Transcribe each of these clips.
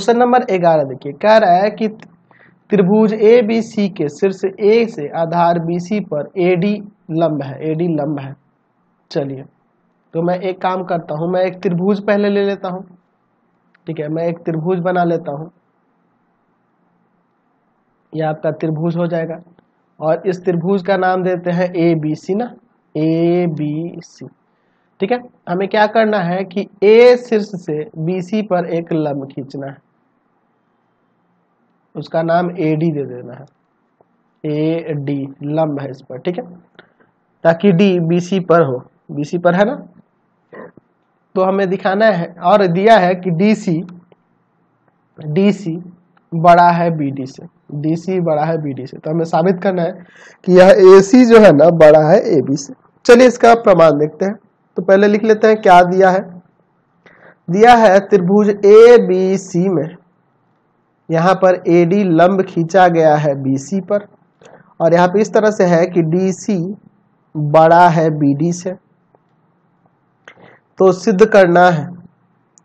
Question number 11 देखिए, कह रहा है कि त्रिभुज ए बी सी के शीर्ष ए से आधार बी सी पर एडी लंब है, एडी लंब है। चलिए, तो मैं एक काम करता हूं, मैं एक त्रिभुज पहले ले लेता हूं। ठीक है, मैं एक त्रिभुज बना लेता हूं, यह आपका त्रिभुज हो जाएगा और इस त्रिभुज का नाम देते हैं ए बी सी ना, ए बी सी। ठीक है, हमें क्या करना है कि ए शीर्ष से बी सी पर एक लंब खींचना है, उसका नाम ए डी दे देना है, ए डी लंब है इस पर। ठीक है, ताकि डी बी सी पर हो, बी सी पर है ना। तो हमें दिखाना है और दिया है कि डी सी बड़ा है बी डी से, डी सी बड़ा है बी डी से। तो हमें साबित करना है कि यह ए सी जो है ना बड़ा है ए बी से। चलिए इसका प्रमाण देखते हैं। तो पहले लिख लेते हैं क्या दिया है। दिया है त्रिभुज ए बी सी में यहाँ पर ए डी लंब खींचा गया है बी सी पर, और यहाँ पे इस तरह से है कि डी सी बड़ा है बी डी से। तो सिद्ध करना है,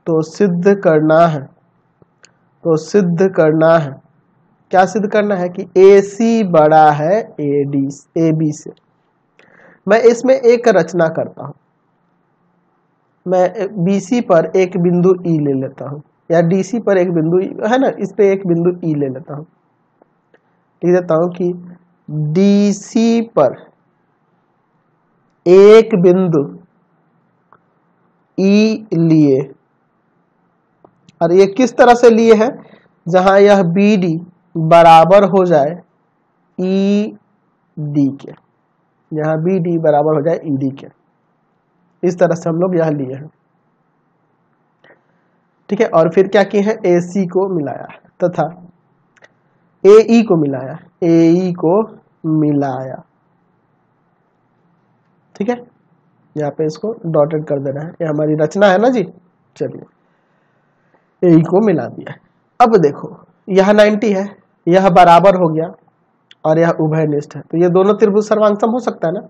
तो सिद्ध करना है, तो सिद्ध करना है, क्या सिद्ध करना है कि ए सी बड़ा है ए बी से। मैं इसमें एक रचना करता हूं, मैं बी सी पर एक बिंदु ई ले लेता हूं, या डी सी पर एक बिंदु है ना, इस पे एक बिंदु ई ले लेता हूं। लिख देता हूं कि डी सी पर एक बिंदु ई लिए, और ये किस तरह से लिए है, जहां यह बी डी बराबर हो जाए ई डी के, यहां बी डी बराबर हो जाए ई डी के। इस तरह से हम लोग यह लिए हैं। ठीक है, और फिर क्या किए हैं, ए सी को मिलाया तथा ए ई को मिलाया, ए ई को मिलाया। ठीक है, यहाँ पे इसको डॉटेड कर देना है, ये हमारी रचना है ना जी। चलिए ए ई को मिला दिया। अब देखो यह 90 है, यह बराबर हो गया और यह उभयनिष्ठ है, तो ये दोनों त्रिभुज सर्वांगसम हो सकता है ना।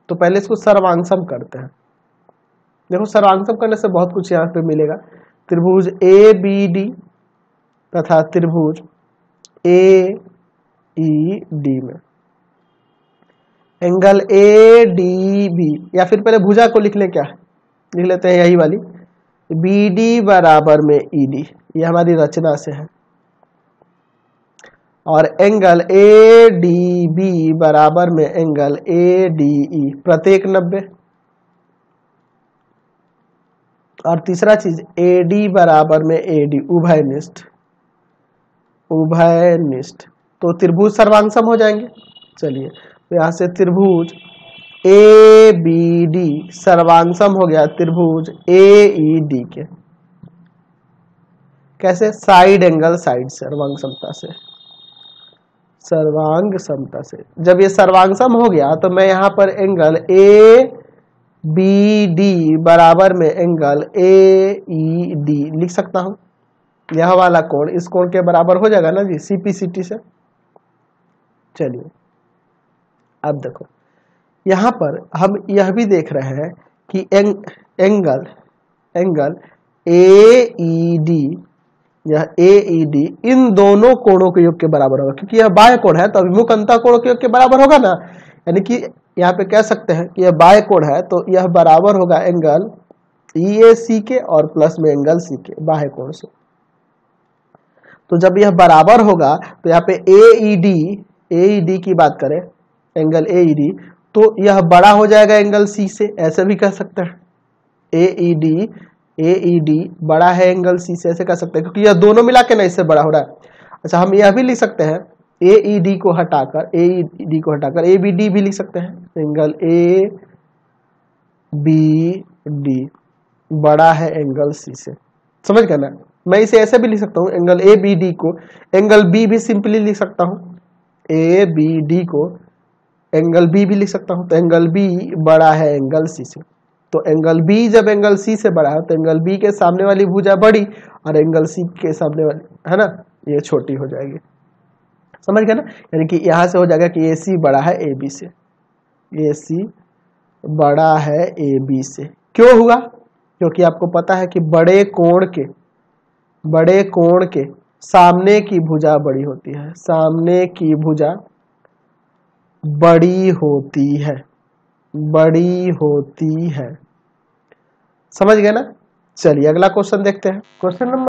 तो पहले इसको सर्वांगसम करते हैं। देखो सर्वांगसम करने से बहुत कुछ यहाँ पे मिलेगा। त्रिभुज ए बी डी तथा त्रिभुज ए ई डी में एंगल ए डी बी, या फिर पहले भुजा को लिख ले, क्या लिख लेते हैं यही वाली, बी डी बराबर में ई डी, ये हमारी रचना से है। और एंगल ए डी बी बराबर में एंगल ए डी ई, प्रत्येक 90। और तीसरा चीज ए डी बराबर में ए डी, उभयनिष्ठ, उभयनिष्ठ। तो त्रिभुज सर्वांगसम हो जाएंगे। चलिए, तो यहां से त्रिभुज ए बी डी सर्वांगसम हो गया त्रिभुज ए ई डी के। कैसे, साइड एंगल साइड सर्वांग समता से, सर्वांग समता से। जब ये सर्वांगसम हो गया तो मैं यहां पर एंगल ए बी डी बराबर में एंगल ए ई डी लिख सकता हूं। यह वाला कोण इस कोण के बराबर हो जाएगा ना जी, सीपीसीटी से। चलिए अब देखो यहां पर हम यह भी देख रहे हैं कि एंगल ए ई डी, यह ए ई डी इन दोनों कोणों के योग के बराबर होगा, क्योंकि यह बाह्य कोण है तो अभिमुख अंतः कोणों के योग के बराबर होगा ना। यानी कि यहाँ पे कह सकते हैं कि यह बाह्य कोण है तो यह बराबर होगा एंगल ई ए सी के और प्लस में एंगल सी के, बाह्य कोण से। तो जब यह बराबर होगा तो यहाँ पे ए ई डी की बात करें, एंगल ए ई डी, तो यह बड़ा हो जाएगा एंगल सी से, ऐसे भी कह सकते हैं। ए ई डी बड़ा है एंगल सी से, ऐसे कह सकते हैं, क्योंकि यह दोनों मिला के ना इससे बड़ा हो रहा है। अच्छा, हम यह भी लिख सकते हैं ए ई डी को हटाकर ए बी डी भी लिख सकते हैं। एंगल ए बी डी बड़ा है एंगल सी से, समझ गए ना। मैं इसे ऐसे भी लिख सकता हूँ, एंगल ए बी डी को एंगल बी भी सिंपली लिख सकता हूँ, ए बी डी को एंगल बी भी लिख सकता हूँ। तो एंगल बी बड़ा है एंगल सी से, तो एंगल बी जब एंगल सी से बड़ा है तो एंगल बी के सामने वाली भुजा बड़ी और एंगल सी के सामने वाली है ना ये छोटी हो जाएगी, समझ गए ना। यानी कि यहां से हो जाएगा कि ए सी बड़ा है ए बी से, ए सी बड़ा है ए बी से। क्यों हुआ, क्योंकि आपको पता है कि बड़े कोण के सामने की भुजा बड़ी होती है, सामने की भुजा बड़ी होती है, बड़ी होती है। समझ गए ना? चलिए अगला क्वेश्चन देखते हैं। Question number